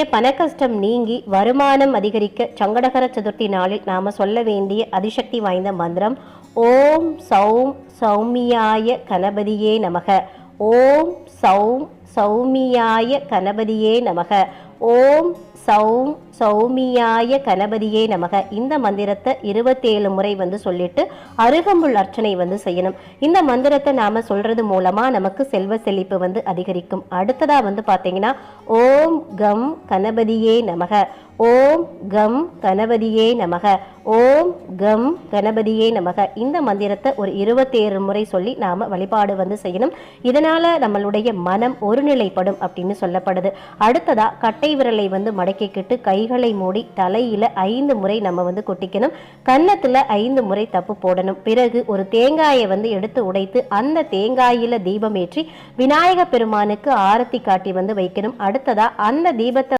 நம்மளுடைய பணக்கஷ்டம் நீங்கி வருமானம் அதிகரிக்க சங்கடகர சதுர்த்தி நாளில் நாம சொல்ல வேண்டிய அதிசக்தி வாய்ந்த மந்திரம் ஓம் சௌம் சௌமியாய கணபதியே நமக. ஓம் சௌம் சௌமியாய கணபதியே நமக. ஓம் சௌம் சௌமியாய கணபதியே நமக. இந்த மந்திரத்தை 27 முறை சொல்லிட்டு அருகம்புல் அர்ச்சனை செய்யணும். இந்த மந்திரத்தை நாம சொல்றது மூலமா நமக்கு செல்வ செழிப்பு அதிகரிக்கும். அடுத்ததா பாத்தீங்கன்னா ஓம் கம் கணபதியே நமக. ஓம் கம் கணபதியே நமக. ஓம் கம் கணபதியே நமக. இந்த மந்திரத்தை ஒரு 27 முறை சொல்லி நாம வழிபாடு செய்யணும். இதனால நம்மளுடைய மனம் ஒருநிலைப்படும் அப்படின்னு சொல்லப்படுது. அடுத்ததா கட்டை விரலை மடக்கிக்கிட்டு கைகளை மூடி தலையில 5 முறை நம்ம கொட்டிக்கணும். கன்னத்துல 5 முறை தப்பு போடணும். பிறகு ஒரு தேங்காயை எடுத்து உடைத்து அந்த தேங்காயில தீபம் ஏற்றி விநாயக பெருமானுக்கு ஆரத்தி காட்டி வைக்கணும். அடுத்ததா அந்த தீபத்தை